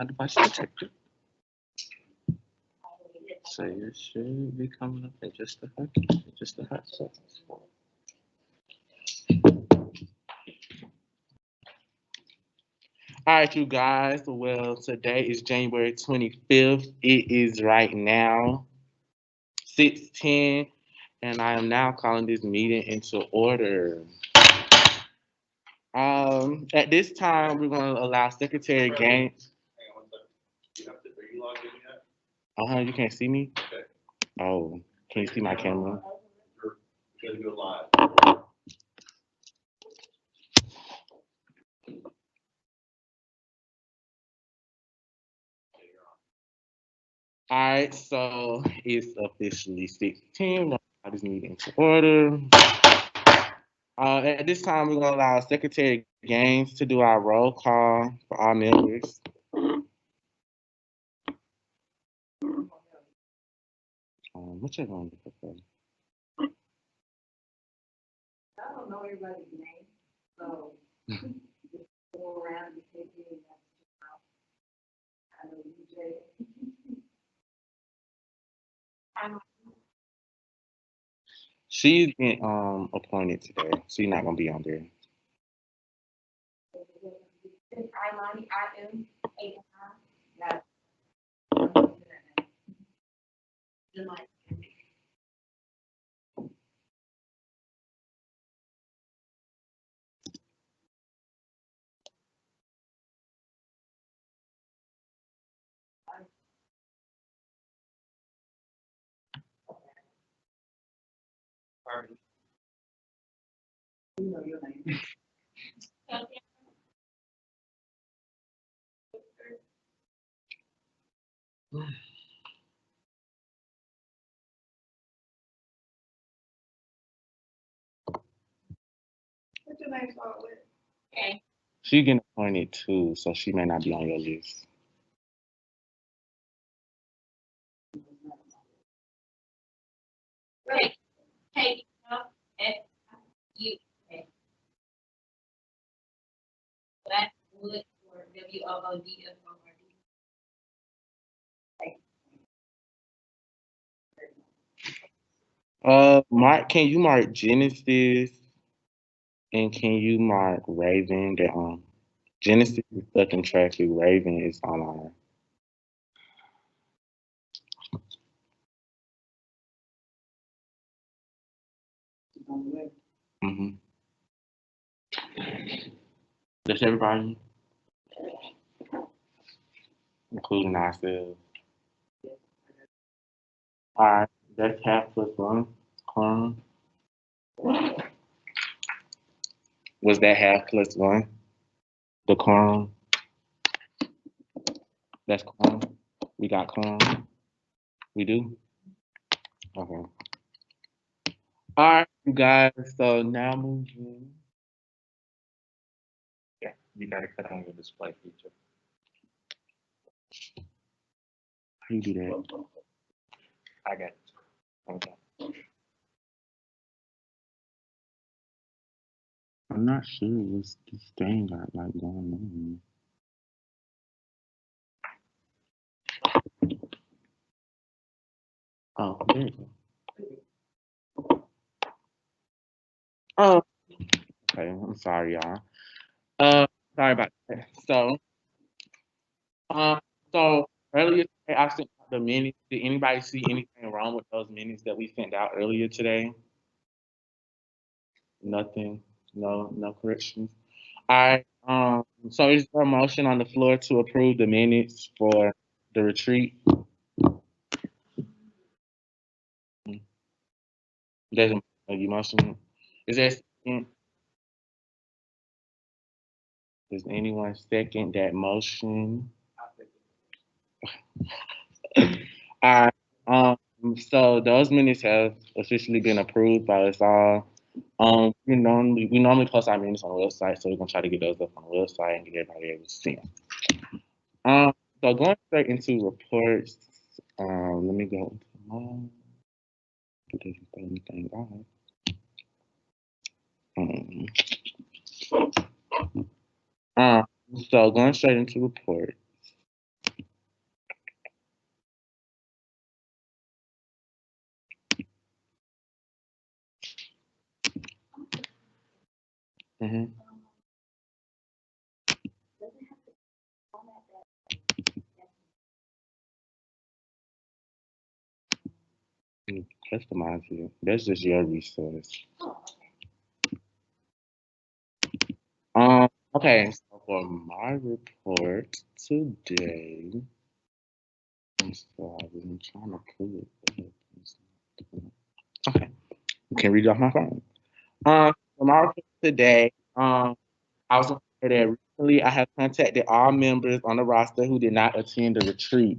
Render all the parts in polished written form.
My device protected. So it should be coming up in just a second. Just a hot second. All right, you guys. Well, today is January 25th. It is right now 6:10, and I am now calling this meeting into order. At this time, we're going to allow Secretary Gaines. You can't see me? Oh, can you see my camera? All right, so it's officially 6:10. I just need into order. At this time, we're going to allow Secretary Gaines to do our roll call for all members. What you going to do? I don't know everybody's name, so just go around and take it. I know you, Jay. She's been appointed today. She's not gonna be on there. Imani, I-M-A-N-I. You know your name. What's your name start with? Okay. She's getting appointed too, so she may not be on your list. Right. K-U-S. That's Wood or W-O-O-D-S-O-R-D. Mark, can you mark Genesis and can you mark Raven? That Genesis is stuck in traffic. Raven is online. Mm-hmm. That's everybody, including ourselves. All right, that's half plus one. Quorum. Was that half plus one? The quorum. That's quorum. We got quorum. We do. Okay. All right, you guys. So now moving. Yeah, you gotta cut on your display feature. How you do that? I got it. Okay. I'm not sure what's this thing got like going on. Oh, there you go. Oh, okay. I'm sorry, y'all. Sorry about that. Um, so earlier today, I sent out the minutes. Did anybody see anything wrong with those minutes that we sent out earlier today? Nothing. No corrections. All right. So is there a motion on the floor to approve the minutes for the retreat? There's a motion. Is there a second? Does anyone second that motion? All right. So those minutes have officially been approved by us all. We normally post our minutes on the website, so we're gonna try to get those up on the website and get everybody able to see them. So going straight into reports. Let me go into mine. It doesn't say anything out. Um, so going straight into reports. Mm-hmm. Does it have to format that? Customize it. That's just your resource. Oh, Okay, so for my report today, I'm sorry, I'm trying to pull it up. Okay, you can read it off my phone. For my report today, I was going to say that recently I have contacted all members on the roster who did not attend the retreat.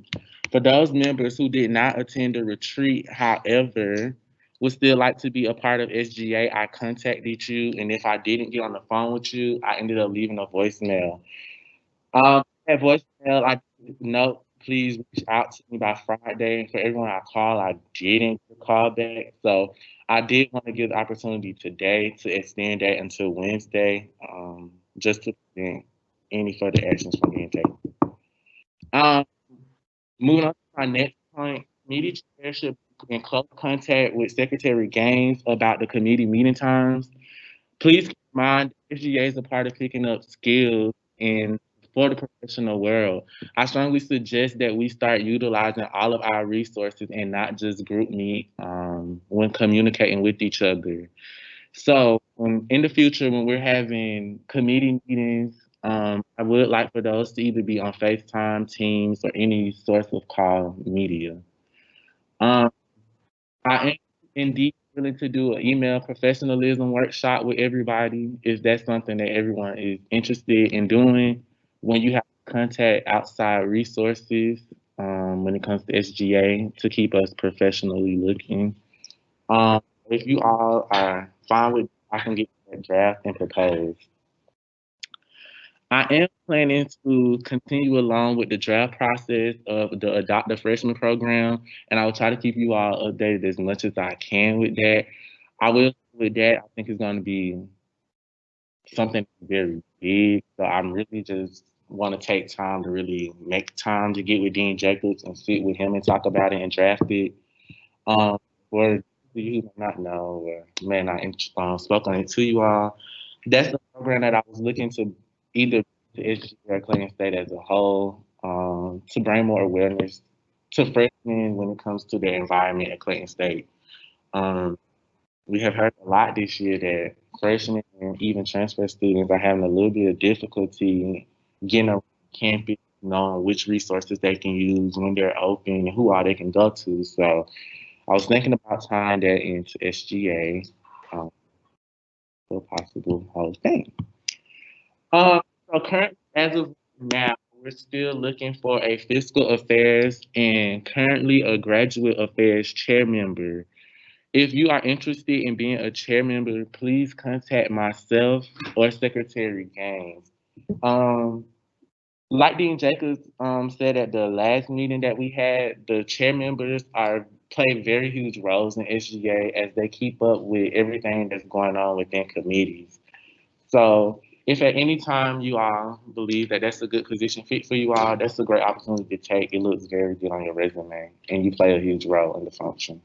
For those members who did not attend the retreat, however, would still like to be a part of SGA, I contacted you, and if I didn't get on the phone with you, I ended up leaving a voicemail. That voicemail, I note, please reach out to me by Friday. For everyone I call, I didn't get a call back. So I did want to give the opportunity today to extend that until Wednesday, just to prevent any further actions from being taken. Um, Moving on to my next point, committee chair should be in close contact with Secretary Gaines about the committee meeting times. Please keep in mind, SGA is a part of picking up skills in for the professional world. I strongly suggest that we start utilizing all of our resources and not just group meet when communicating with each other. So, in the future, when we're having committee meetings, I would like for those to either be on FaceTime, Teams, or any source of call media. Um, I am indeed willing to do an email professionalism workshop with everybody if that's something that everyone is interested in doing. When you have to contact outside resources when it comes to SGA to keep us professionally looking. If you all are fine with, I can get that draft and propose. I am planning to continue along with the draft process of the Adopt a Freshman program, and I will try to keep you all updated as much as I can with that. I will with that. I think it's going to be something very big, so I'm really just want to take time to really make time to get with Dean Jacobs and sit with him and talk about it and draft it. Um, for you who may not know or may not spoke on it to you all, that's the program that I was looking to either to educate Clayton State as a whole, to bring more awareness to freshmen when it comes to their environment at Clayton State. Um, we have heard a lot this year that freshmen and even transfer students are having a little bit of difficulty getting around campus, knowing which resources they can use when they're open and who all they can go to. So I was thinking about tying that into SGA for a possible whole thing. So currently, as of now, we're still looking for a fiscal affairs and currently a graduate affairs chair member. If you are interested in being a chair member, please contact myself or Secretary Gaines. Um, like Dean Jacobs said at the last meeting that we had, the chair members are play very huge roles in SGA as they keep up with everything that's going on within committees. So if at any time you all believe that that's a good position fit for you all, that's a great opportunity to take. It looks very good on your resume, and you play a huge role in the function.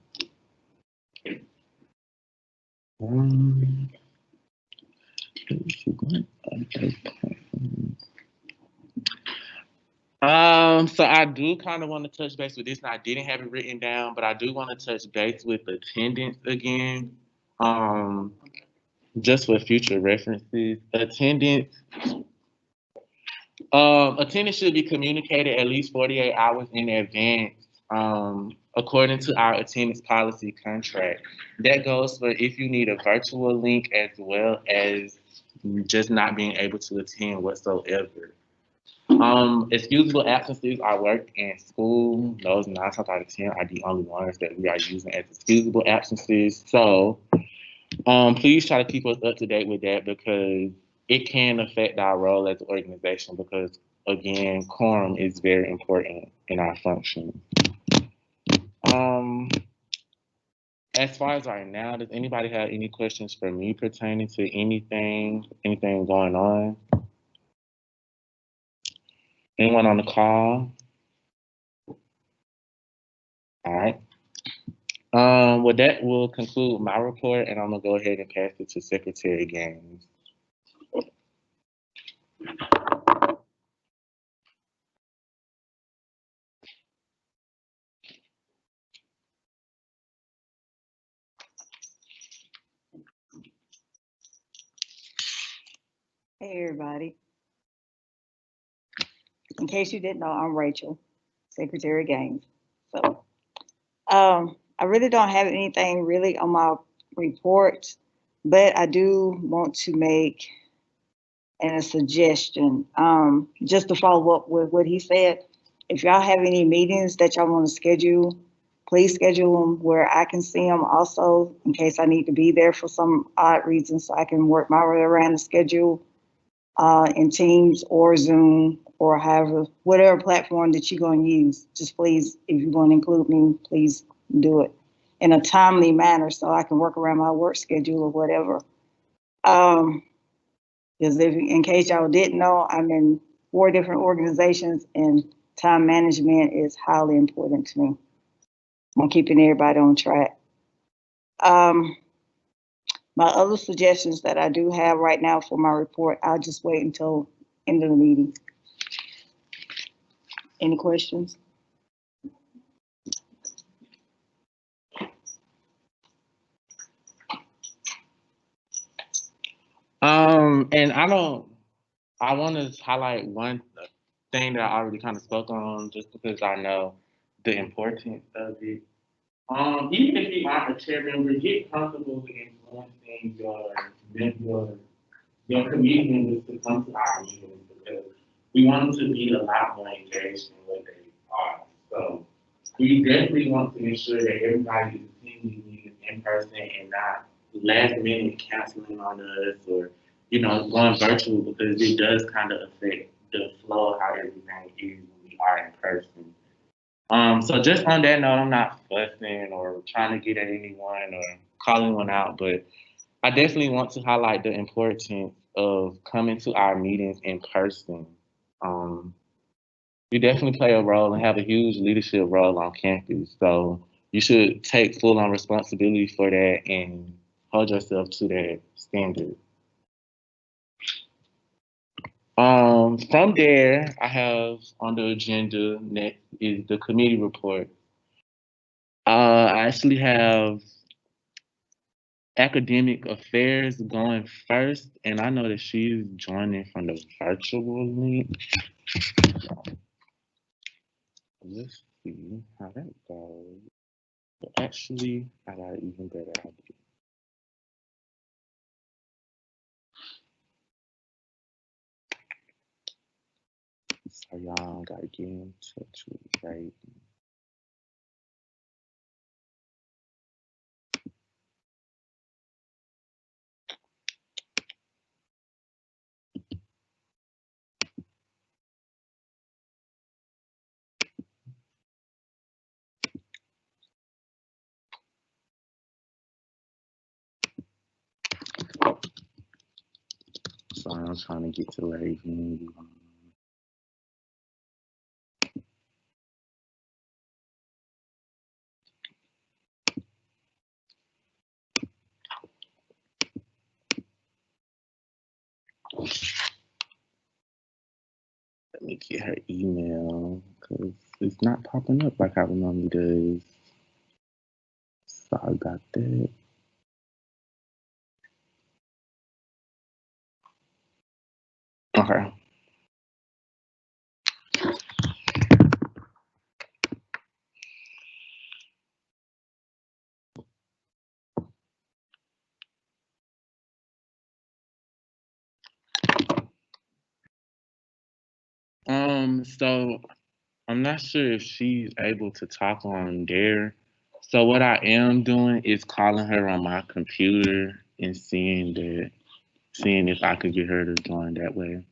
Um, so I do kind of want to touch base with this, and I didn't have it written down, but I do want to touch base with attendance again, just for future references. Attendance should be communicated at least 48 hours in advance, according to our attendance policy contract. That goes for if you need a virtual link as well as just not being able to attend whatsoever. Excusable absences are work in school. Those 9 times out of 10 are the only ones that we are using as excusable absences. So please try to keep us up to date with that because it can affect our role as an organization because, again, quorum is very important in our function. Um, as far as right now, does anybody have any questions for me pertaining to anything going on? Anyone on the call? All right. Well, that will conclude my report, and I'm gonna go ahead and pass it to Secretary Gaines. Hey everybody. In case you didn't know, I'm Rachel, Secretary of Games. So I really don't have anything really on my report, but I do want to make a suggestion. Just to follow up with what he said. If y'all have any meetings that y'all want to schedule, please schedule them where I can see them also in case I need to be there for some odd reason so I can work my way around the schedule in Teams or Zoom or however, whatever platform that you're going to use. Just please, if you're going to include me, please do it in a timely manner so I can work around my work schedule or whatever. Because if, in case y'all didn't know, I'm in 4 different organizations and time management is highly important to me. I'm keeping everybody on track. My other suggestions that I do have right now for my report, I'll just wait until end of the meeting. Any questions? And I want to highlight one thing that I already kind of spoke on, just because I know the importance of it. Even if you aren't a chair member, get comfortable with influencing your community members to come to our meetings because we want them to be a lot more engaged in what they are. So we definitely want to ensure that everybody is attending meetings in person and not last minute canceling on us or going virtual because it does kind of affect the flow of how everything is when we are in person. So just on that note, I'm not fussing or trying to get at anyone or calling one out, but I definitely want to highlight the importance of coming to our meetings in person. Um, you definitely play a role and have a huge leadership role on campus. So you should take full on responsibility for that and hold yourself to that standard. From there, I have on the agenda next is the committee report. I actually have academic affairs going first, and I know that she's joining from the virtual link. Let's see how that goes. But actually, I got an even better idea. So y'all gotta get in touch with right. So I'm trying to get to Raven. Let me get her email because it's not popping up like how it normally does. So I got that. Okay. So I'm not sure if she's able to talk on there. So what I am doing is calling her on my computer and seeing if I could get her to join that way.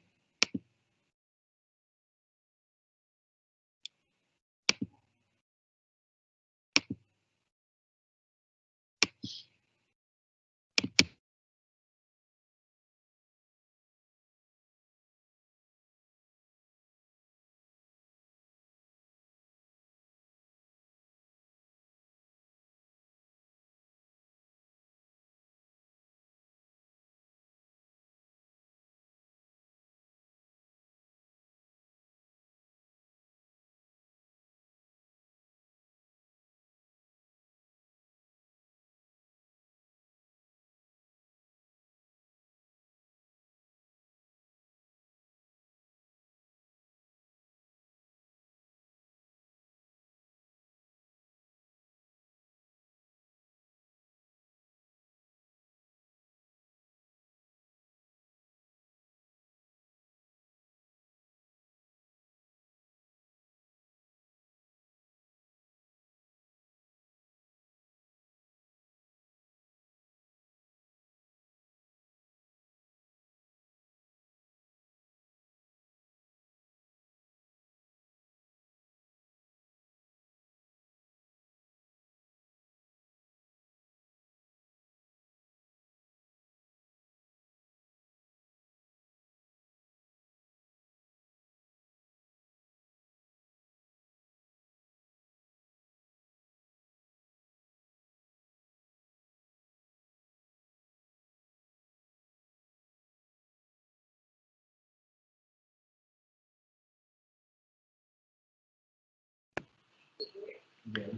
Yeah. President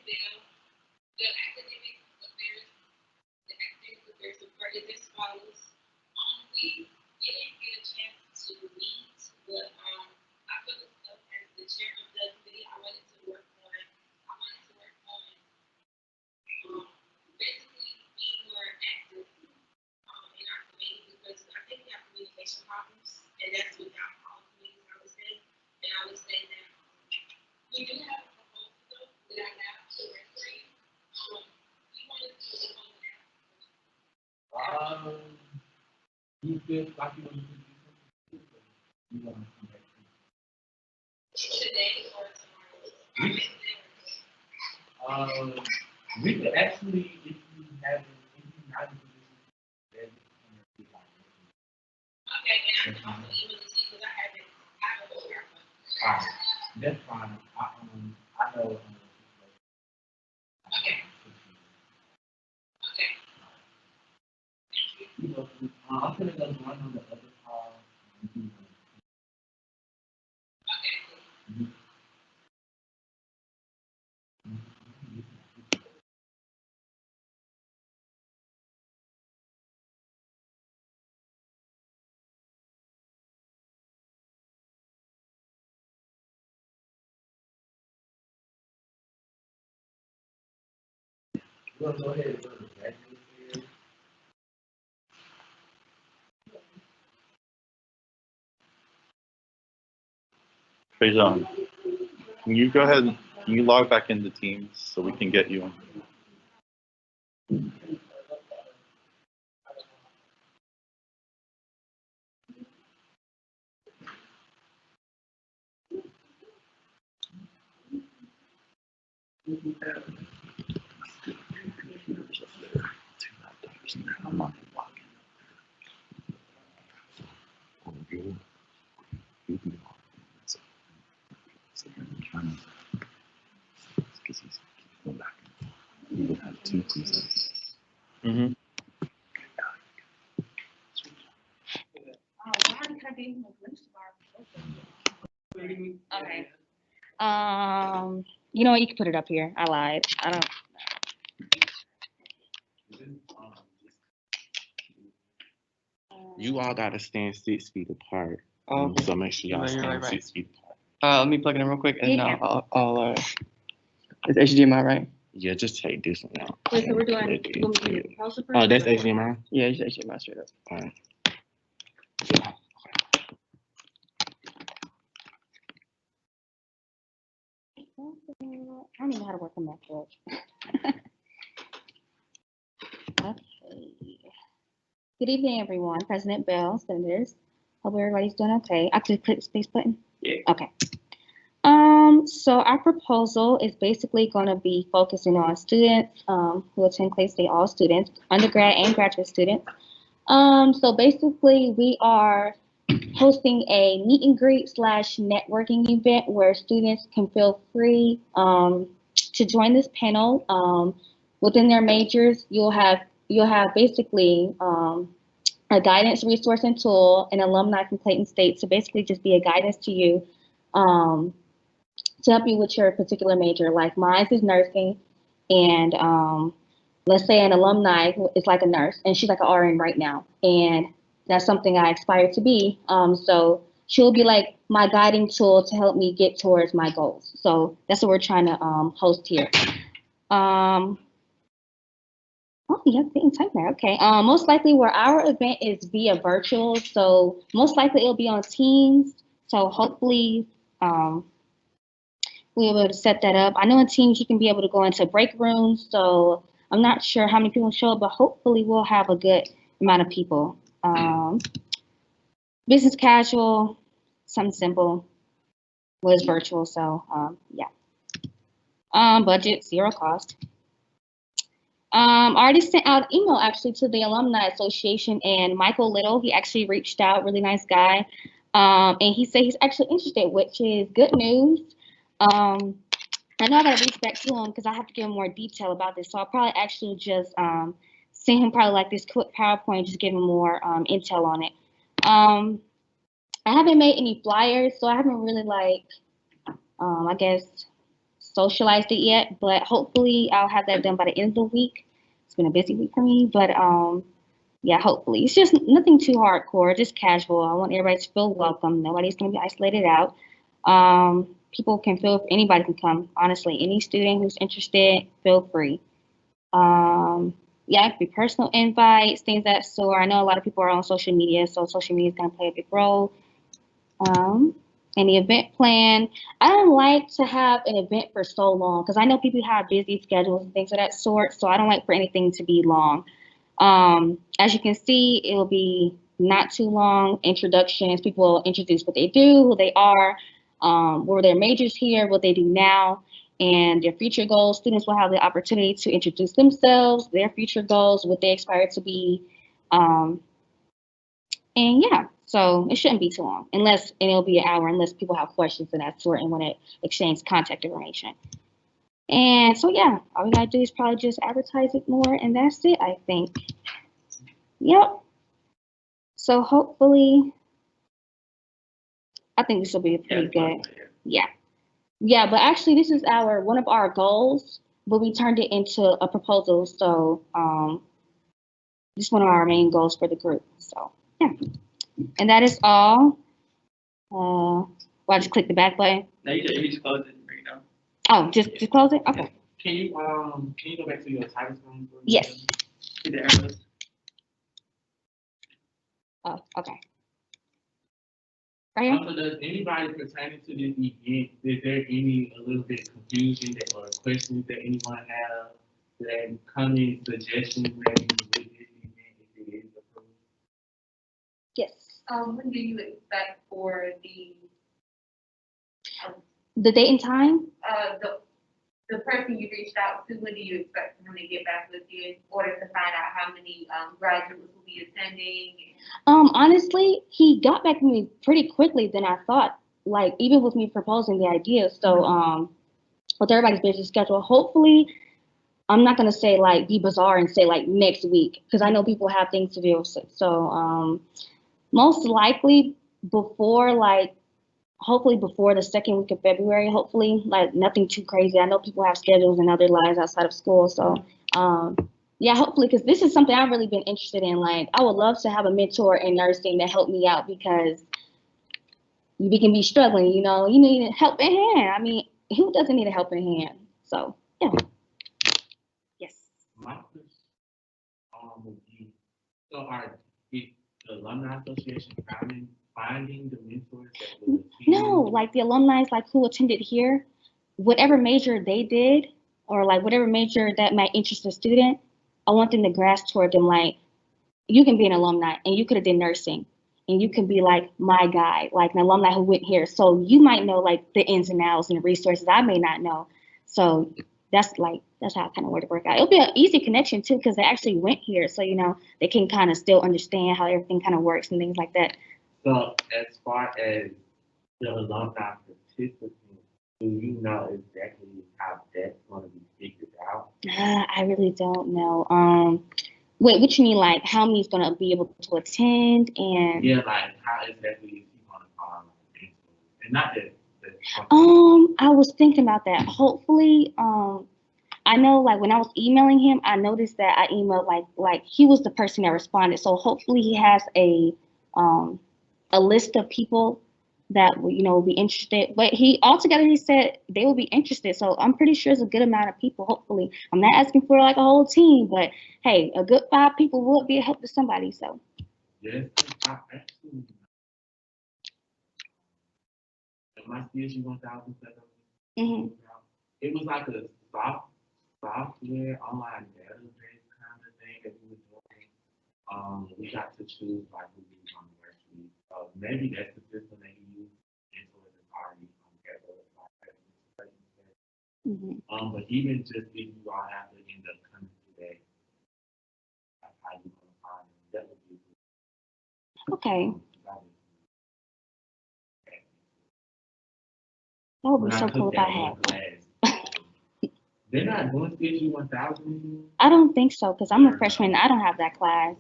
Bell, the academic affairs support is as follows. We didn't get a chance to meet, but I put this up as the chair of the committee. I wanted to work on basically being more active in our committee because I think we have communication problems, and that's without all committees, I would say. And I would say that we do have a proposal though that I have to referee. We want to do it on that. You feel like you want to do something? You want to come back Today or tomorrow? we could actually, if you have, if you not in position, then Okay, and I can also email it to you because I haven't heard from. alright, that's fine. I know. Okay. Okay. You know, I'm gonna go one on the other call. Okay. We're gonna go ahead and go to the graduate fair. Faison, can you go ahead and can you log back into Teams so we can get you on? Mm-hmm. Okay. You know what? You can put it up here. I lied. I don't. You all gotta stand 6 feet apart. Oh, okay. So make sure y'all Right, stand right. 6 feet apart. Let me plug it in real quick, and Yeah. I'll it's HDMI, right? Yeah, just take this one out. Wait, so we're doing. Oh, that's HDMI? Yeah, it's HDMI straight up. All right. I don't even know how to work on that book. Okay. Good evening, everyone. President Bell, senators. Hope everybody's doing okay. I could click the space button. Yeah. Okay. So our proposal is basically going to be focusing on students who attend Clay State, all students, undergrad and graduate students. So basically, we are hosting a meet and greet / networking event where students can feel free to join this panel. Within their majors, you'll have basically a guidance resource and tool, an alumni from Clayton State to basically just be a guidance to you to help you with your particular major. Like mine is nursing, and let's say an alumni is like a nurse, and she's like an RN right now, and that's something I aspire to be. So she'll be like my guiding tool to help me get towards my goals. So that's what we're trying to host here. Oh, yeah, didn't type that. Okay. Most likely, where our event is via virtual, so most likely it'll be on Teams. So hopefully, we'll be able to set that up. I know in Teams you can be able to go into break rooms, so I'm not sure how many people show up, but hopefully we'll have a good amount of people. Business casual, something simple. Was virtual, so yeah. Budget, zero cost. I already sent out an email actually to the Alumni Association, and Michael Little, he actually reached out, really nice guy. And he said he's actually interested, which is good news. I know I gotta reach back to him because I have to give him more detail about this. So I'll probably actually just send him probably like this quick PowerPoint, just give him more intel on it. I haven't made any flyers, so I haven't really like I guess, socialized it yet, but hopefully I'll have that done by the end of the week. It's been a busy week for me, but yeah, hopefully. It's just nothing too hardcore, just casual. I want everybody to feel welcome. Nobody's going to be isolated out. People can feel, anybody can come, honestly. Any student who's interested, feel free. Yeah, it could be personal invites, things of that sort. I know a lot of people are on social media, so social media is going to play a big role. And the event plan, I don't like to have an event for so long because I know people have busy schedules and things of that sort, so I don't like for anything to be long. As you can see, it will be not too long. Introductions, people will introduce what they do, who they are, what were their majors here, what they do now, and their future goals. Students will have the opportunity to introduce themselves, their future goals, what they aspire to be. And yeah, so it shouldn't be too long, and it'll be an hour unless people have questions and that sort and want to exchange contact information. And so yeah, all we gotta do is probably just advertise it more, and that's it, I think. Yep. So hopefully, I think this will be pretty good. Yeah. Yeah, but actually this is one of our goals, but we turned it into a proposal. So this is one of our main goals for the group. So yeah. And that is all. Well, I just click the back button. No, you just close it right now. Oh, just close it? Okay. Can you go back to your title screen? Yes. See the arrows? Oh, okay. Right here? Also, does anybody pertaining to this event, is there any a little bit confusion or questions that anyone have, that comments, suggestions maybe with this event if it is approved? Yes. When do you expect for The date and time? the person you reached out to, when do you expect for him to get back with you in order to find out how many graduates will be attending? Honestly, he got back to me pretty quickly than I thought. Like even with me proposing the idea. So with everybody's busy schedule, hopefully I'm not gonna say like be bizarre and say like next week because I know people have things to do. So most likely before hopefully before the second week of February, hopefully, like nothing too crazy. I know people have schedules and other lives outside of school. So, yeah, hopefully, because this is something I've really been interested in. Like, I would love to have a mentor in nursing to help me out because we can be struggling, you need a helping hand. I mean, who doesn't need a helping hand? So, yeah. Yes. My question would be, so is the Alumni Association finding the mentors that will attend? No, like the alumni, like who attended here, whatever major they did, or like whatever major that might interest a student, I want them to grasp toward them. Like you can be an alumni and you could have done nursing, and you can be like my guy, like an alumni who went here. So you might know like the ins and outs and the resources I may not know. So that's how I kind of want to work out. It'll be an easy connection too because they actually went here, so they can kind of still understand how everything kind of works and things like that. So as far as the alumni participants, do you know exactly how that's going to be figured out? I really don't know. Wait, what you mean, like how many's gonna be able to attend and? Yeah, like how exactly is he going to find mentors? And not that. I was thinking about that. Hopefully, I know like when I was emailing him, I noticed that I emailed like he was the person that responded. So hopefully he has a list of people that will be interested. But he said they will be interested. So I'm pretty sure it's a good amount of people. Hopefully, I'm not asking for like a whole team, but hey, a good 5 people would be a help to somebody. So. Yes, actually. My CSU 1000 setup. It was like a software online database kind of thing that we were doing. We got to choose like who we want to work with. Maybe that's the system that you use. Influence is already but even just if you all have to end up coming today, that's how you going to find them. That would be good. Okay. That would be so cool if I had. They're not going to get you 1,000. I don't think so because I'm a freshman. I don't have that class.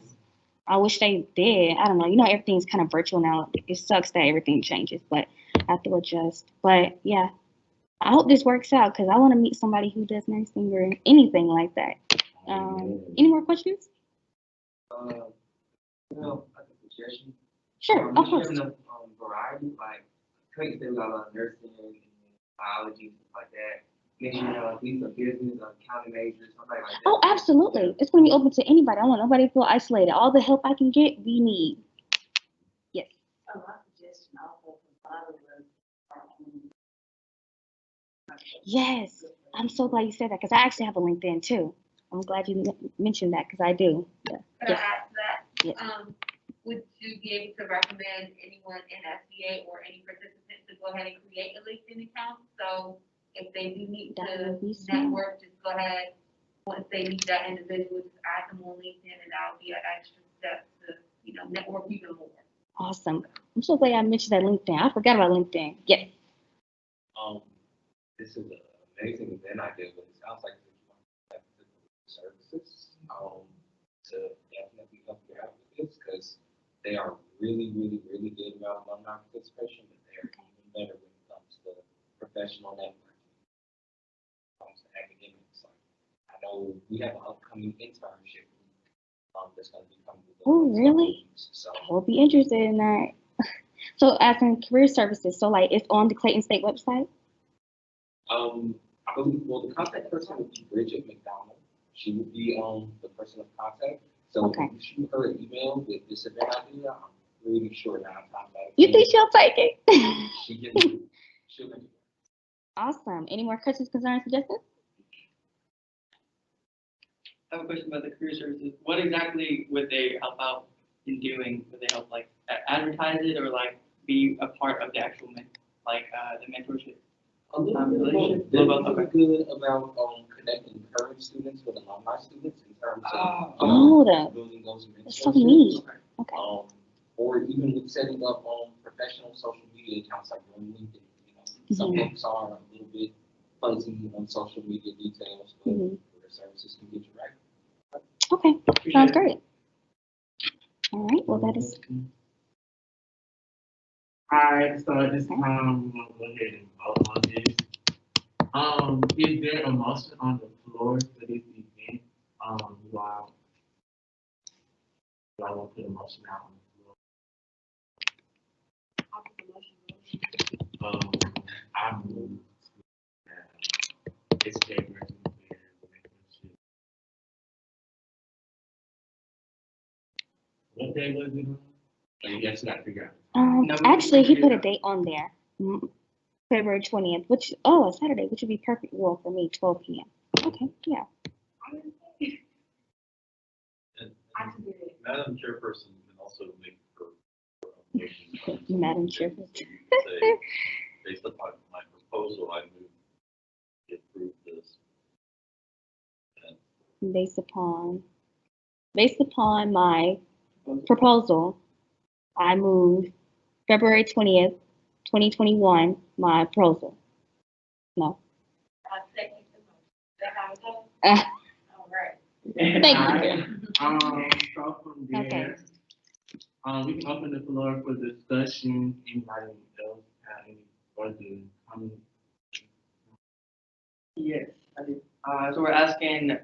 I wish they did. I don't know. Everything's kind of virtual now. It sucks that everything changes, but I have to adjust. But yeah, I hope this works out because I want to meet somebody who does nursing or anything like that. Any more questions? Well, I have a suggestion. Sure, of If you course. have enough variety, like Clayton said, we got a lot of nursing and biology and stuff like that. Make sure you have at least a business, accounting major, something like that. Oh, absolutely. It's going to be open to anybody. I want nobody to feel isolated. All the help I can get, we need. Yes. Oh, my suggestion also for followers. Yes. I'm so glad you said that because I actually have a LinkedIn too. I'm glad you mentioned that because I do. Yeah. Could I ask that? Yes. Would you be able to recommend anyone in SGA or any participant to go ahead and create a LinkedIn account? So if they do need That to would be smart. network, just go ahead. Once they meet that individual, just add them on LinkedIn, and that'll be an extra step to, network even more. Awesome. I'm so glad I mentioned that LinkedIn. I forgot about LinkedIn. Yes. This is an amazing event idea, but it sounds like you want to have services to definitely help you out with this because they are really, really, really good about alumni participation, but they are even better when it comes to professional networking, when it comes to academics. Like, I know we have an upcoming internship that's going to be coming. Oh, really? So I will be interested in that. So as in career services, so like it's on the Clayton State website? I believe, well, the contact person would be Bridget McDonald. She would be the person of contact. So Okay. if you shoot her an email with this event idea, I'm really sure 9 times out of 10. You think she'll take it? She'll make it. Awesome. Any more questions, concerns, suggestions? I have a question about the career services. What exactly would they help out in doing? Would they help like advertise it or like be a part of the actual the mentorship? A little bit of Relationship? both. They're Okay. really good about connecting current students with alumni students in terms of building those That's so mentorships. neat. Okay. Or even with setting up professional social media accounts like on LinkedIn. Some folks are a little bit fuzzy on social media details, but their services can get you right. Okay. Sounds great. All right. Well, that is. Alright, so at this time, we're gonna go ahead and vote on this. Is there a motion on the floor for this event? You all want to put a motion out on the floor? I move to SGA recommend. What day was it on? You guys got to figure out. Actually, he put a date on there, February 20th, which, a Saturday, which would be perfect. Well, for me, 12 p.m. Okay, yeah. Madam Chairperson can also make her motion. Madam Chairperson. So you can say, based upon my proposal, I move to approve this. And Based upon my proposal, I move February 20th, 2021, my proposal. No. I second the motion. Is that how it goes? All right. Thank you. So from there, we can open the floor for discussion. Anybody else have any further comments? Yes, I do. So we're asking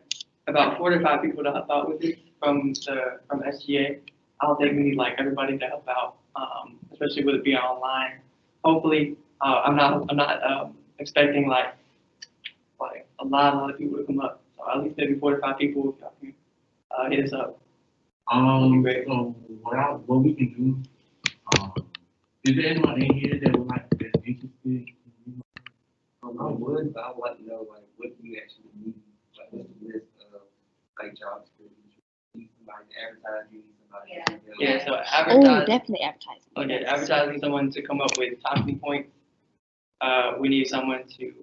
about 4 to 5 people to help out with this from SGA. I don't think we need like everybody to help out, especially with it being online. Hopefully, I'm not expecting like a lot of people to come up. So at least maybe 4 to 5 people if y'all can hit us up. So what we can do, is there anyone in here that would like that's interested? I would, but I would like to know like what do you actually need? Like what's the list of like jobs for you? Need somebody to advertise, you need somebody to Yeah, so Oh, advertise. definitely advertising. Okay, advertising someone to come up with talking points. We need someone to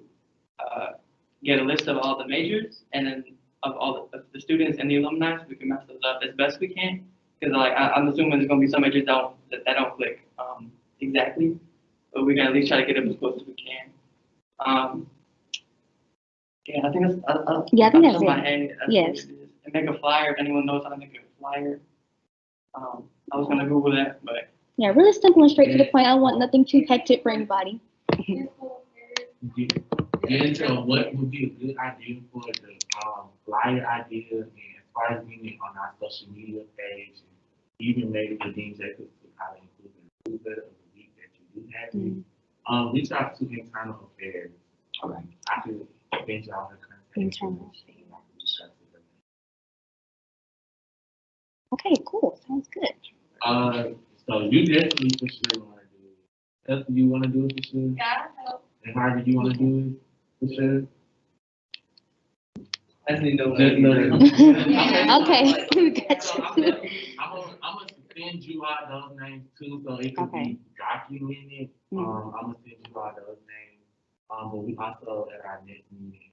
get a list of all the majors and then of all the students and the alumni, so we can mess those up as best we can. Because I'm assuming there's gonna be some majors that don't click exactly, but we can at least try to get them as close as we can. Yeah, I think that's. I think that's off the top of my it. head, that's Yes. what it is. And make a flyer if anyone knows how to make a flyer. I was gonna Google that, but. Yeah, really simple and straight to the point. I don't want nothing too hectic for anybody. Yeah. Yeah, so what would be a good idea for the flyer idea, and as far as getting it on our social media page, and even maybe the things that could kind of include the newsletter of the week that you do have it. Reach out to internal affairs. Okay. I could send y'all the contact. Internal information. Okay, cool. Sounds good. So you definitely for sure want to do it. Elsie, you want to do it for sure? Yeah, so And Harvey, you want to do it for sure? I just need to know. Just know Okay, we got So you. I'm gonna send you all those names too, so it could Okay. be documented. I'm gonna send you all those names. But we also at our next meeting,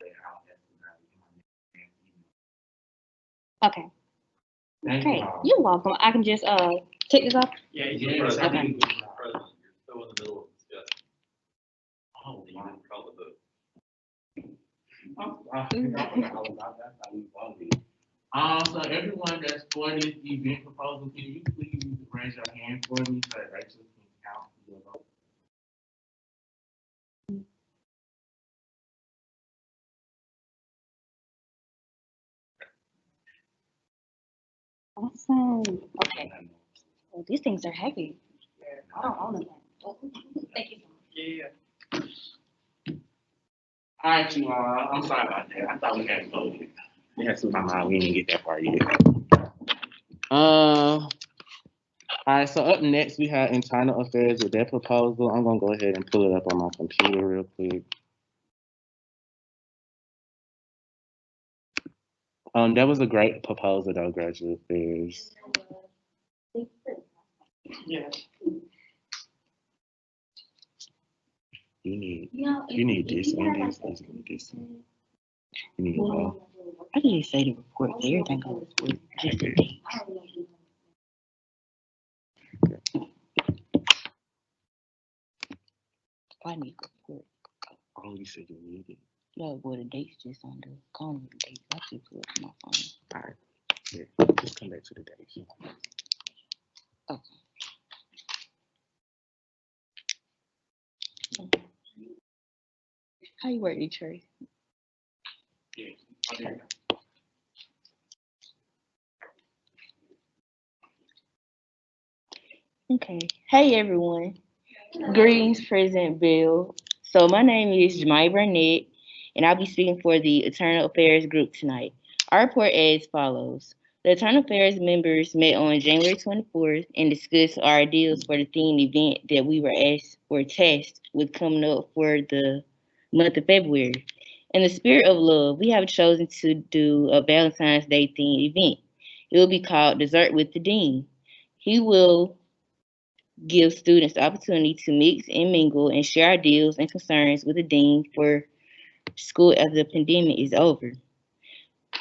I'll ask you Okay. Thank Okay. you all. You're welcome. I can just take this off. Yeah, Yeah, President, Okay. President, you're still in the middle of discussion. Oh, You wow. didn't call the vote. So everyone that's for this event proposal, can you please raise your hand for me so that Rachel can count your vote? Awesome. Okay. Well, these things are heavy. I don't own them. Thank you so much. Yeah. All right, you all. I'm sorry about that. I thought we had voted. It had slipped my mind. We didn't get that far yet. All right. So up next we have internal affairs with their proposal. I'm gonna go ahead and pull it up on my computer real quick. That was a great proposal though, graduate affairs. Yeah. You need this and this. You need this. You need more. I can just say the report. Everything goes with just the date. I need a report. Oh, you said you need it. Yeah, well, the date's just on the calendar date. I should put it on my phone. All right. Yeah. Just come back to the dates. How you work, Detroit? Yeah. Okay. Okay. Hey, everyone. Greetings, President Bill. So my name is Jemai Burnett, and I'll be speaking for the Internal Affairs group tonight. Our report as follows. The Internal Affairs members met on January 24th and discussed our ideas for the themed event that we were tasked with coming up for the month of February. In the spirit of love, we have chosen to do a Valentine's Day themed event. It will be called Dessert with the Dean. He will give students the opportunity to mix and mingle and share ideas and concerns with the dean for school after the pandemic is over.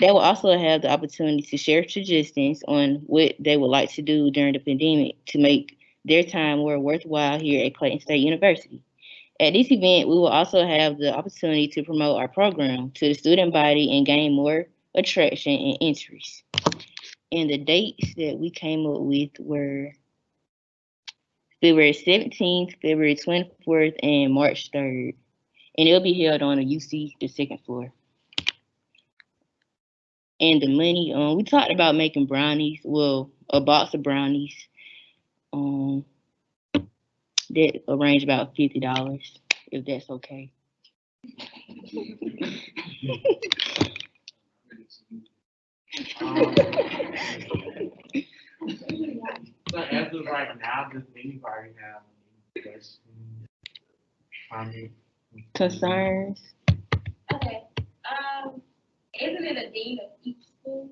They will also have the opportunity to share suggestions on what they would like to do during the pandemic to make their time more worthwhile here at Clayton State University. At this event, we will also have the opportunity to promote our program to the student body and gain more attraction and interest. And the dates that we came up with were February 17th, February 24th, and March 3rd. And it'll be held on the UC, the second floor. And the money, we talked about making brownies, well, a box of brownies. That range about $50, if that's okay. So as of right now, does anybody have any questions, comments? Concerns? okay. Isn't it a dean of each school?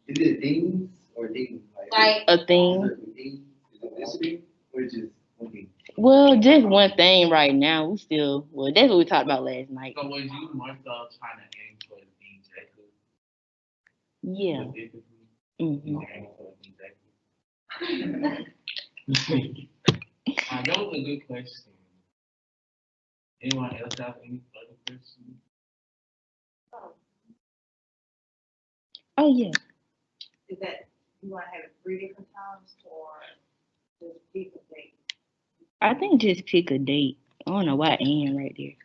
Is it deans or deans? Like A thing? Certain deans? Is it this week or just one dean? Well, just one thing right now. Well, that's what we talked about last night. So was you more so trying to aim for Dean Jacob? Yeah. Specifically? Mm-hmm. Aim for Dean Jacob? That was a good question. Anyone else have any other questions? Oh, yeah. Is that, you wanna have it 3 different times or just pick a date? I think just pick a date. I don't know why Ann right there.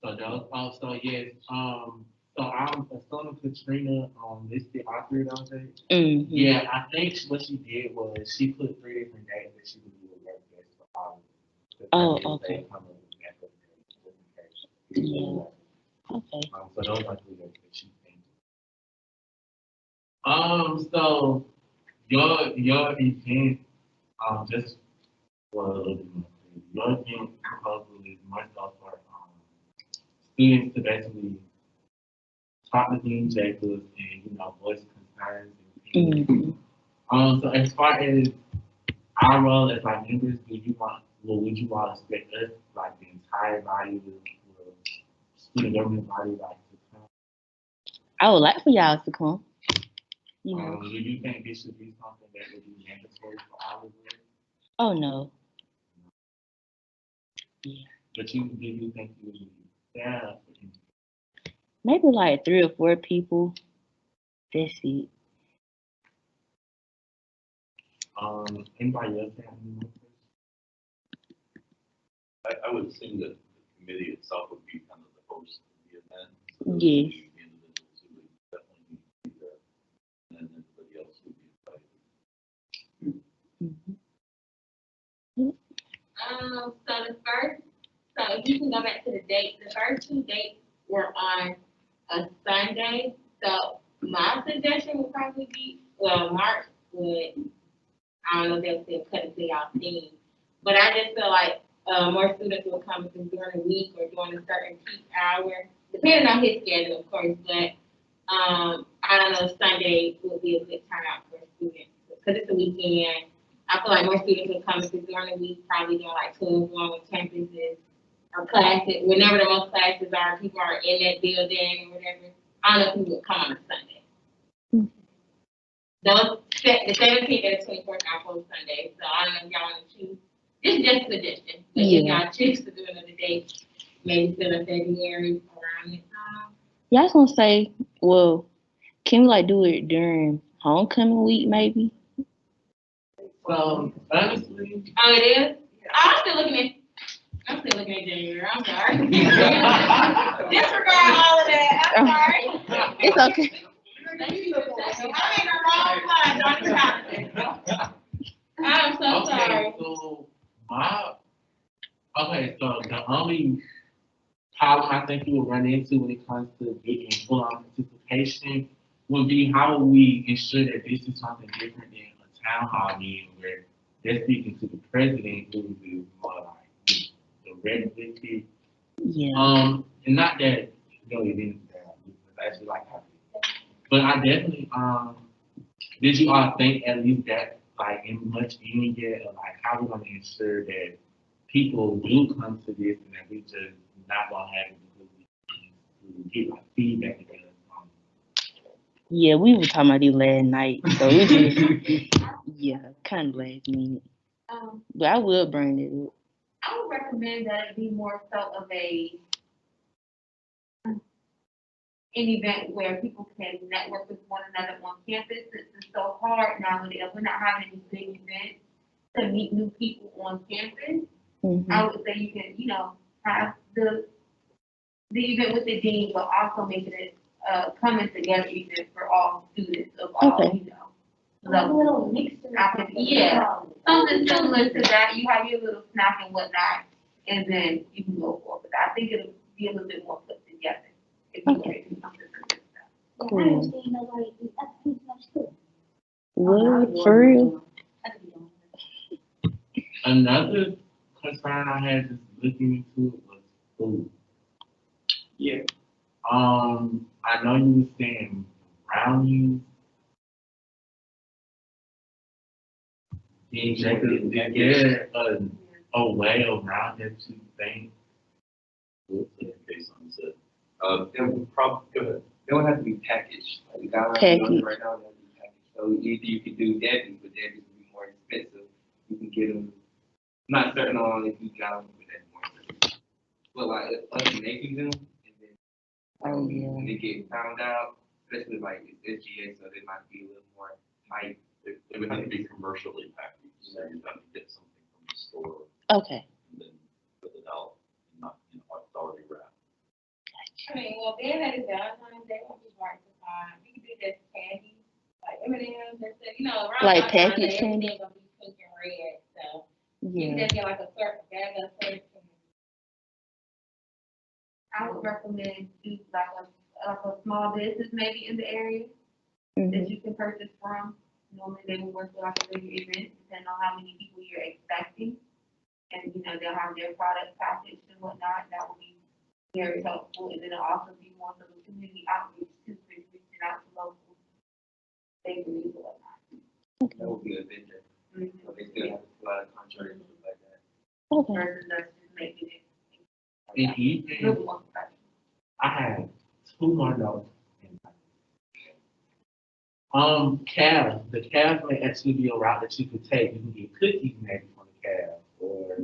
So those, so yes, so I'm assuming Katrina listed all three of those days. Mm-hmm. Yeah, I think what she did was she put three different days that she would do a work best for all of them. Oh, okay. Yeah. Okay. So those are three days that she thinks. So your event, just for a little bit more, your event proposal is much so for students to basically talk to Dean Jacobs and voice concerns and opinions. Mm-hmm. So as far as our role as like members, would you all expect us, like the entire body, the student government body, like to come? I would like for y'all to come. You know. Do you think this should be something that would be mandatory for all of us? Oh no. Yeah. But do you think you would need staff? Maybe like 3 or 4 people. That's it. Anybody else have any more questions? I would assume that the committee itself would be kind of the host of the event. So Yes. the individuals who would definitely need to be there, and then everybody else would be invited. Mm-hmm. So if you can go back to the date, the first 2 dates were on a Sunday. So my suggestion would probably be, March would, I don't know if that's been cut into y'all theme, but I just feel like more students will come during the week or during a certain peak hour, depending on his schedule, of course, but I don't know, Sunday would be a good turnout for students because it's a weekend. I feel like more students will come during the week, probably doing like 12 on campuses or classes, whenever the most classes are, people are in that building or whatever. I don't know if people would come on a Sunday. Those, the 17th and the 24th are both Sundays, so I don't know if y'all want to choose. This is just a suggestion, but if y'all choose to do another date, maybe still in February around this time. Yeah, I was gonna say, well, can we like do it during homecoming week maybe? So honestly, Oh, it is? I'm still looking at January. I'm sorry. Disregard all of that. I'm sorry. It's okay. I'm in the wrong line on the calendar. I'm so sorry. So the only problem I think you will run into when it comes to getting full-on participation would be how we ensure that this is something different than a town hall meeting where they're speaking to the president, who is more like the regular. Yeah. And not that really didn't actually like happening. But I definitely did you all think at least that like in much in yet of like how we're gonna ensure that people do come to this and that we just not gonna have it because we get like feedback because Yeah, we were talking about it last night, so we just kind of last minute. But I will bring it up. I would recommend that it be more so of an event where people can network with one another on campus. It's so hard nowadays. We're not having these big events to meet new people on campus. Mm-hmm. I would say you can, have the event with the dean, but also making it coming together event for all students of all, A little mixed. Yeah, something similar to that. You have your little snack and whatnot, and then you can go forward. But I think it'll be a little bit more put together if you were to do something similar to that. I understand nobody eat. That's too much too. What, for real? another concern I had just looking into it was food. Yeah. I know you were saying brownies. Is there a way around that you think? Based on the They would probably, go ahead. They would have to be packaged. Like the guidelines on it right now, they have to be packaged. So either you could do Debbie, but Debbie's would be more expensive. You can get them, I'm not certain on if you got them, but that's more expensive. But like us making them, and then when they get found out, especially like it's SGA, so they might be a little more tight. It would have to be commercially packaged, so you'd have to get something from the store Okay. and then put it out, and not, it's already wrapped. I mean, well, being that it's downtown, they won't be hard to find. You can do this candy, like M&M's, around Like downtown, packaged candy? everything's gonna be pink and red. So you can Yeah. just get like a certain bag of certain candy. I would recommend do like a small business maybe in the area Mhm. that you can purchase from. Normally they will work with like a bigger event, depending on how many people you're expecting. And, they'll have their product packaged and whatnot. That will be very helpful. And then it'll also be more of a community outreach too, for reaching out to local bakeries and whatnot. That would be a vendor. So they still have to fly the contract and stuff like that. Okay. Versus us just making it And a even, little more professional. I have 2 more notes. Calves. The calves may actually be a route that you could take. You can get cookies maybe from the calves, or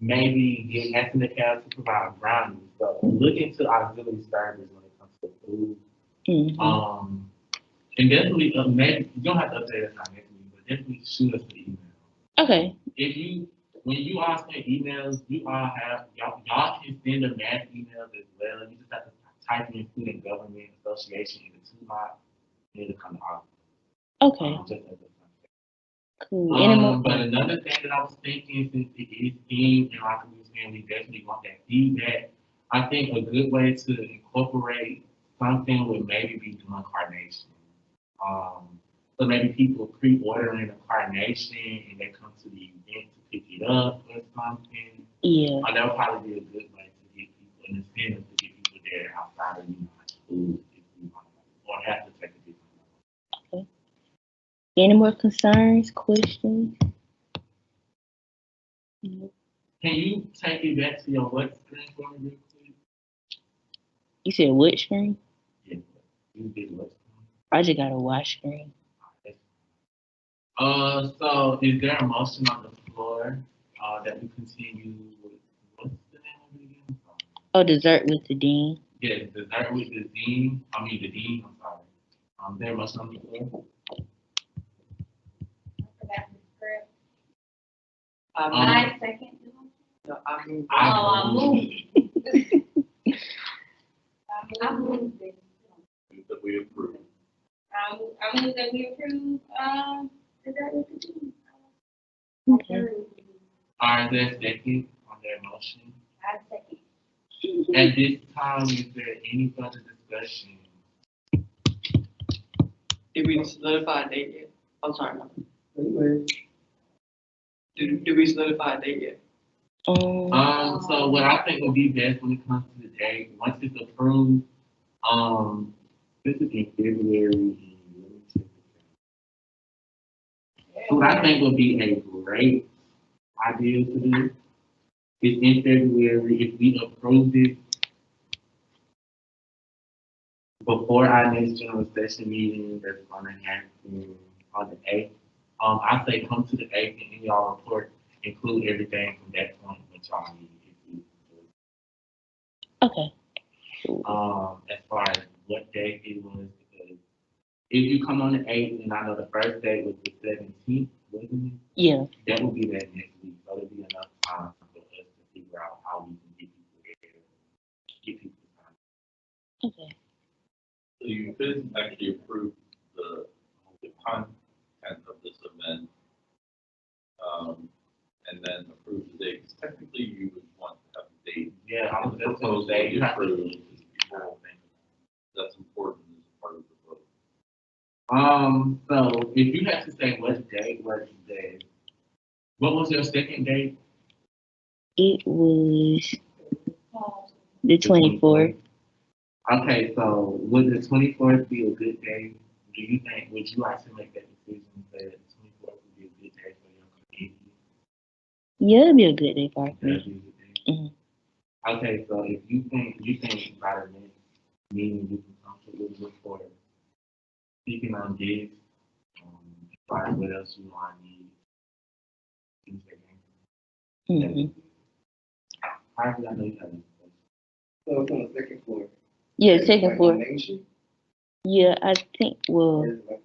maybe asking the calves to provide brownies. So look into auxiliary service when it comes to food. Mhm. And definitely, maybe you don't have to update us on next week, but definitely shoot us an email. Okay. When you all send emails, y'all can send a mass emails as well. You just have to type in Student Government Association in the 2 box, and it'll come out. Okay. Just as a Cool. Any more? But another thing that I was thinking, since it is team, and like we were saying, we definitely want that feedback. I think a good way to incorporate something would maybe be doing carnation. So maybe people pre-ordering a carnation and they come to the event to pick it up or something. Yeah. That would probably be a good way to get people an incentive to get people there outside of food if you want to, or have to take a different one. Okay. Any more concerns, questions? No. Can you take it back to your what screen for me real quick? You said what screen? Yeah, you did what screen? I just got a watch screen. So is there a motion on the floor that we continue with what's the name of it again? Oh, dessert with the dean. Yeah, dessert with the dean. I'm sorry. Is there a motion on the floor? I second. No, I mean, I moved. I moved it. That we approve. I moved that we approve, dessert with the team. Okay. Are there second on their motion? I second. At this time, is there any further discussion? did we solidify a date yet? I'm sorry. Did we solidify a date yet? So what I think would be best when it comes to the date, once it's approved, this is in February. What I think would be a great idea to do is in February, if we approve it before our next general session meeting that's gonna happen on the 8th, I say come to the 8th and in y'all report, include everything from that point that y'all need. Okay. As far as what day it was, because if you come on the 8th, and I know the first day was the 17th, wasn't it? Yeah. That would be that next week, so it'll be enough time for us to figure out how we can get people there, get people time. Okay. So you could actually approve the content of this event, and then approve the date. 'Cause technically, you would want to have a date. Yeah, I was just gonna Proposal say, you have approved to. before. That's important as part of the vote. So if you had to say what day, what was your second date? It was the 24th. Okay, so would the 24th be a good day? Do you think, would you like to make that decision that the 24th would be a good day for your community? Yeah, it'd be a good day for That'd be a me. good day. Mm-hmm. Okay, so if you think by the next meeting you can comfortably look for speaking on this, find what else you want to need. Mm-hmm. Harvey, I know you have a So it's on the second floor. Yeah, second Like floor. on Main Street? Yeah, I think, well, Or is it like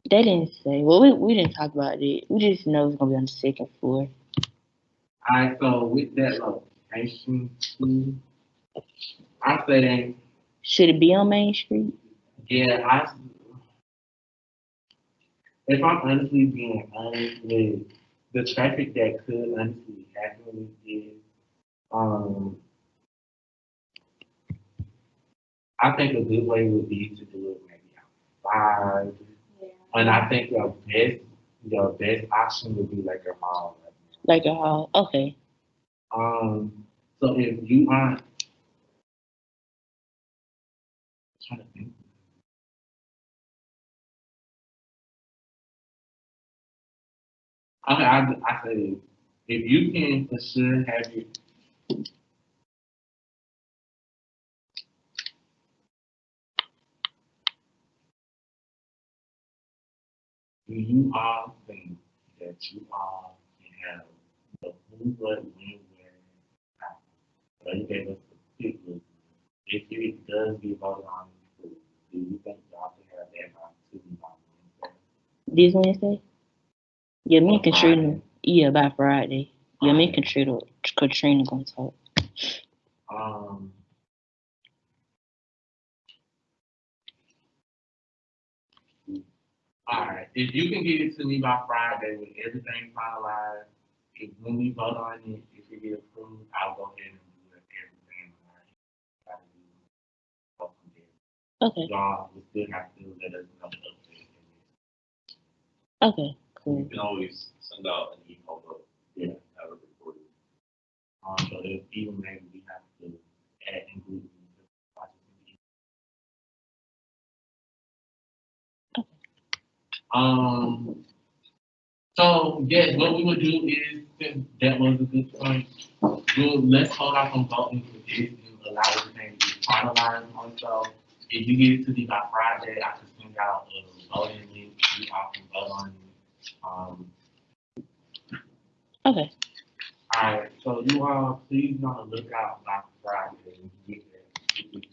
they didn't say. Well, we didn't talk about it. We just know it's going to be on the second floor. Alright, so with that location too, I say, Should it be on Main Street? yeah, if I'm honestly being honest with the traffic that could honestly happen with this, um, I think a good way would be to do it maybe outside. And I think your best option would be like a hall. Like a hall? Okay. So if you aren't trying to think, okay, I say if you can for sure have it, do you all think that you all can have the who, what, when, where, how? So you gave us the particulars. If it does get voted on in school, do you think y'all can have that opportunity by Wednesday? This Wednesday? Yeah, me and Or Katrina. Friday? Yeah, by Friday. Yeah, me and Friday. Katrina gonna talk. Um, all right. If you can get it to me by Friday with everything finalized, if when we vote on it, if it get approved, I'll go ahead and do everything. Try to do go from there. Okay. Y'all will still have to let us know the update. Okay. You Cool. can always send out an email, but Yeah. have it recorded. So if even maybe we have to add include so yes, what we would do is since that was a good point. Let's hold off on voting for this and allow everything to be finalized on so if you get it to me by Friday, I can send out a voting link, you all can vote on it. Okay. Alright, so you all please be on the lookout by Friday and get this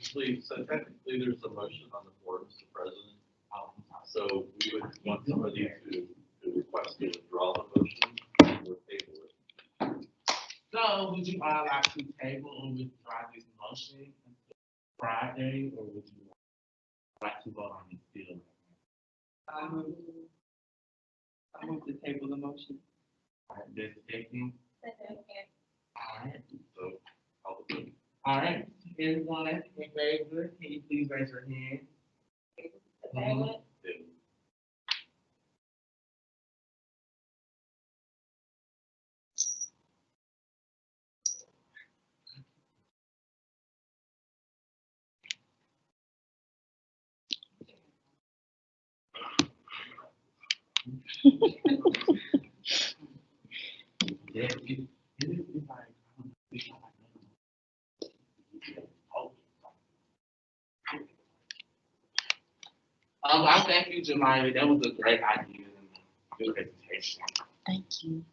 information. So technically, there's a motion on the floor, Mr. President. So we would want somebody to request to withdraw the motion or table it. So would you all like to table or withdraw this motion until Friday, or would you like to vote on it still? I move to table the motion. Alright, that's second. Alright, So I'll vote. alright, everyone in favor, can you please raise your hand? Table. Yeah, it is like, it's like, I thank you, Jemiah. That was a great idea and good presentation. Thank you.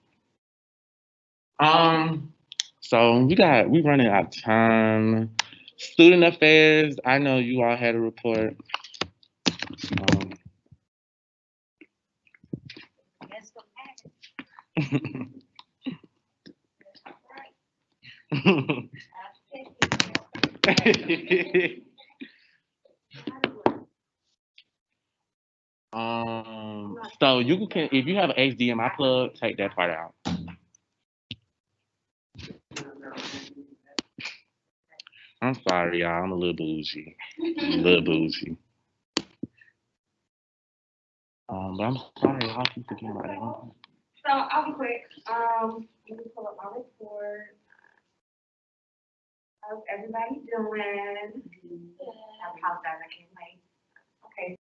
So we running out of time. Student affairs, I know you all had a report. So you can if you have an HDMI plug, take that part out. I'm sorry, y'all. I'm a little bougie. But I'm sorry, I'll keep forgetting about that one. So I'll be quick. Let me pull up my report. How's everybody doing? I apologize, I came late. Okay.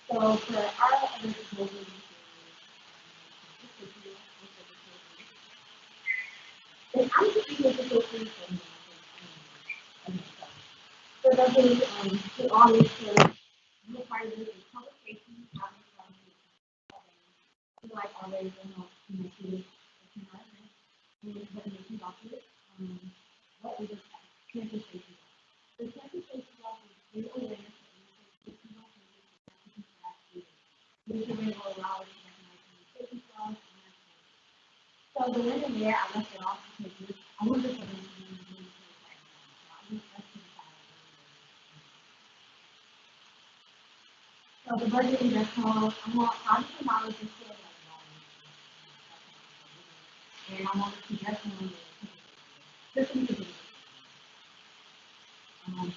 So for our other proposals, if I'm thinking physical things and stuff. So definitely, we all need to be a part of this conversation, having fun. I feel like already been help connected with my friends. And what makes me about this, what is the campus safety law? The campus safety law is clear awareness that we take safety law campus and practice students. This event will allow us to recognize any safety flaws and our so the women there, I left it off because I wanted to them to be really right now. So I just left it aside. So the budget is just called, I want $500 just for like and I want to suggest one just in the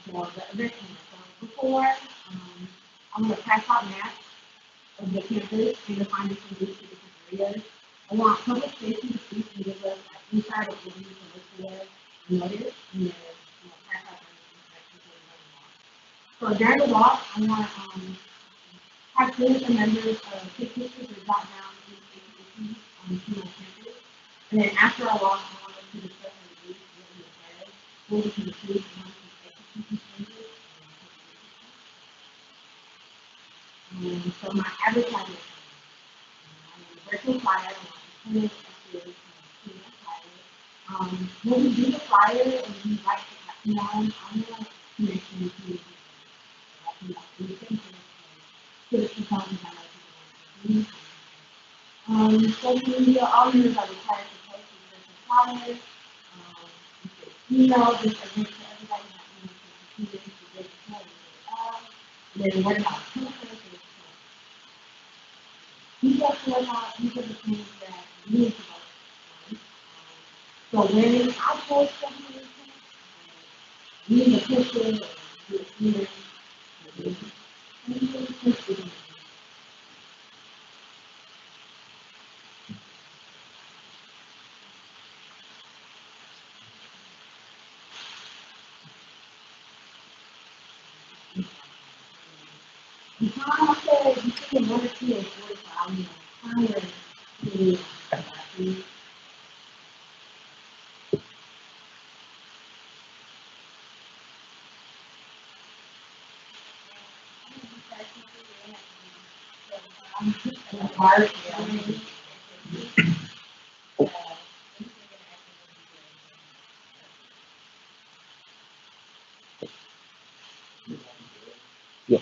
so the event so before I'm going to pass out maps of the campus and define it from these two different areas. I want public safety to please give us like inside of what we can look for, notice, and then pass out so during the walk, I want have students and members take pictures or jot down any safety issues to my campus. And then after I walk, I want us to discuss and review what we have said, what we can improve, and how we can execute these changes. So my advertising, virtual flyer, tennis, when we do the flyer and we like to I'm going to mention to social media, all users are required to post the flyers, email this event to everybody that needs to get and then what about these are the things that we need to know. So when I post something, we need to push it, you can never see a 45 minute to Yeah.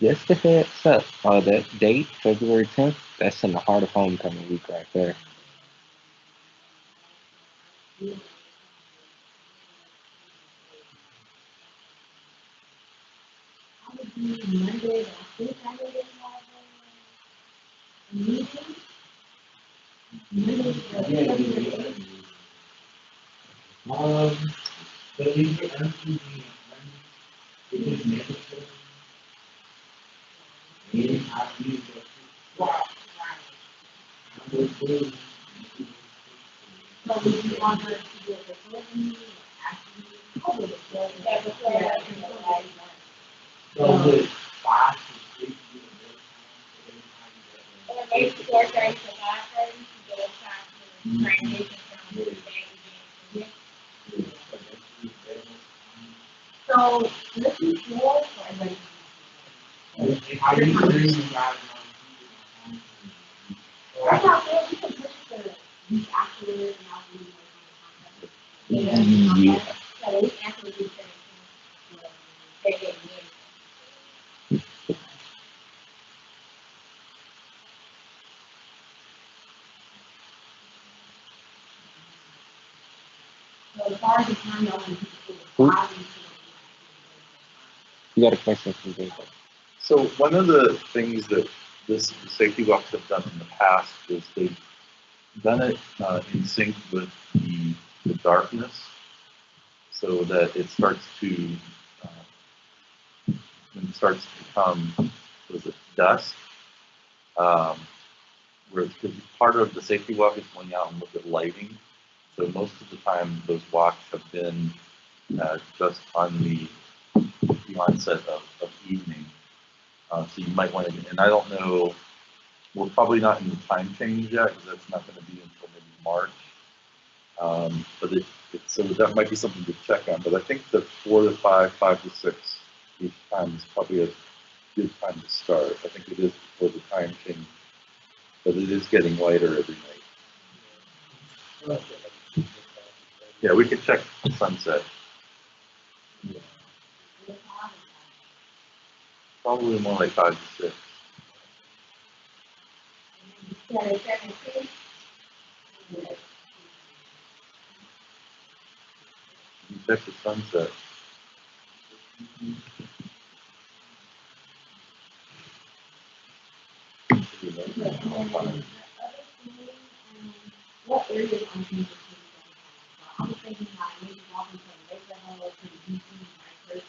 Just a heads up, that date, February 10th, that's in the heart of homecoming week right there. Monday, But we get MTV it is necessary. It has to be so we do want her to do it before the meeting, after the meeting, so good. 5 to 6 or maybe 4:30 to 5:30 to go time to transition from the day. So looking forward for everybody. I usually you guys That's not fair, we can push the week afterwards and I'll do Yeah. so the week after we do that. So as far as the time, y'all want to You got a question for me? So one of the things that this safety walks have done in the past is they've done it in sync with the darkness, so that it starts to when it starts to become was it dusk, where because part of the safety walk is going out and look at lighting. So most of the time those walks have been just on the onset of evening. So you might want to, and I don't know, we're probably not in the time change yet because that's not going to be until maybe March. But so that might be something to check on. But I think the 4 to 5, 5 to 6 each time is probably a good time to start. I think it is before the time change, but it is getting lighter every night. Yeah, we can check the sunset. Probably more like 5 to 6. You check the sunset. What areas on campus I was thinking like maybe walking from neighborhood to the DC, like person.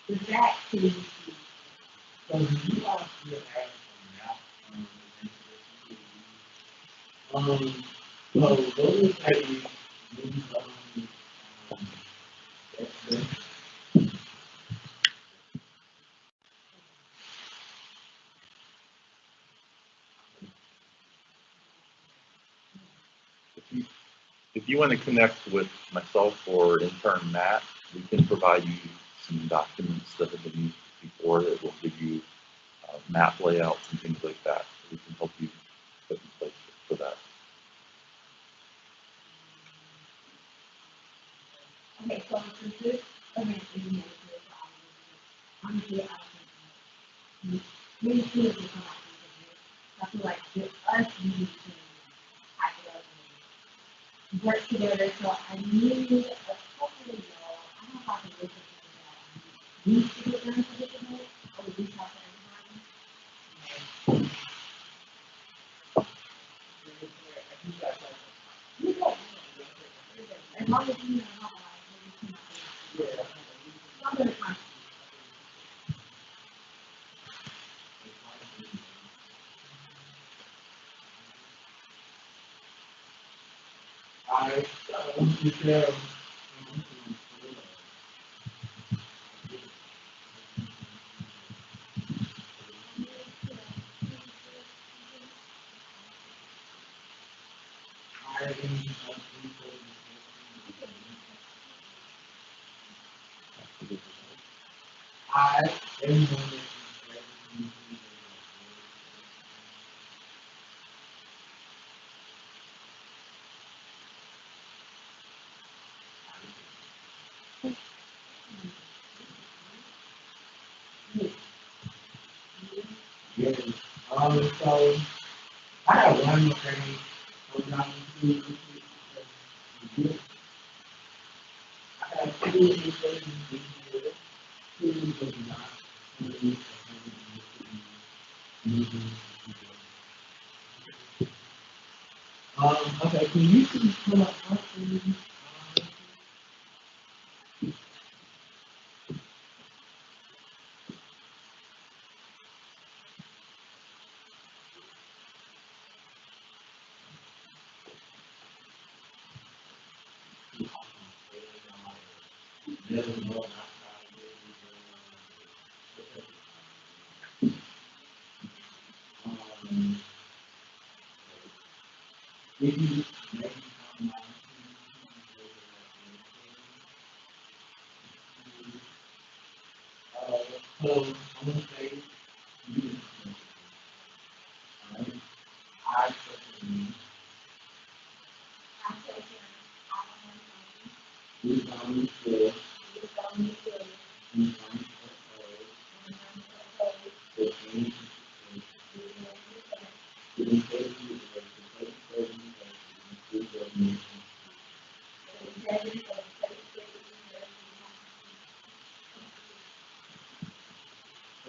Is that too easy? So you are still adding some math, so those that you use If you want to connect with myself or intern Matt, we can provide you some documents that have been used before that will give you map layouts and things like that. We can help you put in place for that. Okay, so since this event is made I'm here out many students will come out of this. I feel like with us, we need to type it up and work together. So I need a couple of y'all. I don't know if I can listen to that. Needs to get done for this event, or we reach out to everybody. You know, as long as you know how I'm gonna find I you tell I everyone yes. So I have one more thing. I have two information two but not okay, can you please come up please? If you so I'm gonna say you I personally we found the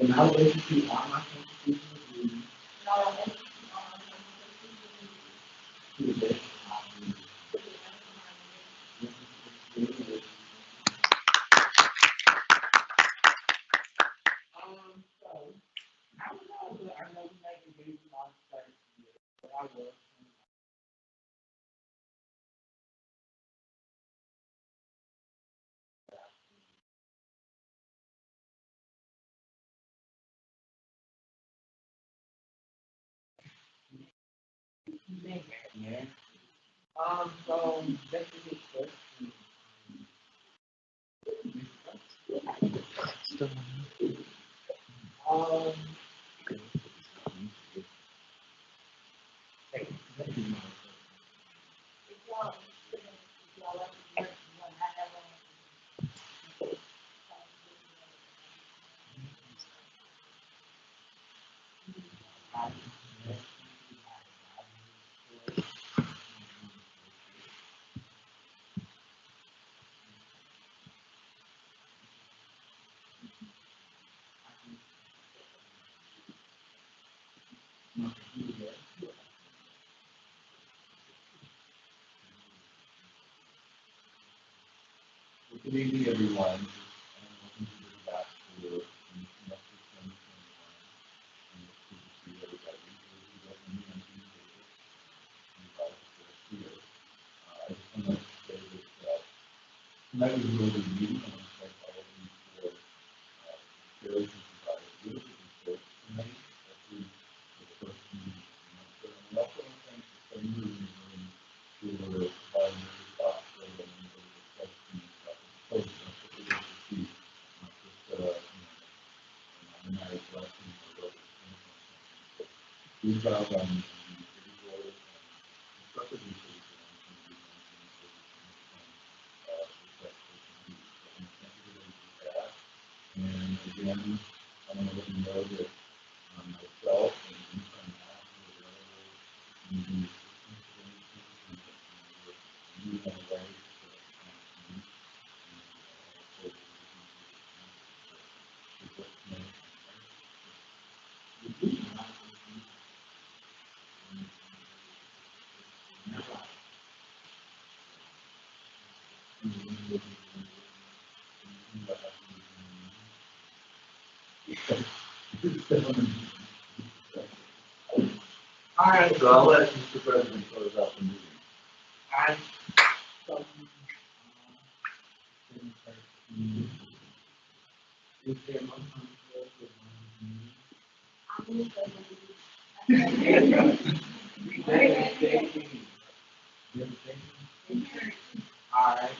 and I will execute all my constitutional duties to the best of my ability. So I don't know, but I know we might be based on certain, but I will. Yeah. So that's a good question. Um, hey, that is my Well, good evening, everyone. Welcome to the back for the semester 2021. And it's good to see everybody. Those who don't know me, I'm Clayton. I'm glad that you're here. I just want to say that tonight was a really good meeting. I want to thank all of you for sharing and providing really good reports tonight, especially for the first meeting of the semester. And I also want to thank the study room in the room for providing very thoughtful and innovative questions about the proposal. That's what we like to see, not just an automatic lesson or what it's going on something. So good job on the critical and constructive research and on some of these things that we can discuss for some of these. So I want to thank everybody for that. And again, I want to let you know that myself and intern Matt are available if you need assistance with anything. We're moving on the way to meet and also we're looking to support tonight. All right, so I'll let Mr. President close out the meeting. I is there a motion on the floor for the meeting? All right.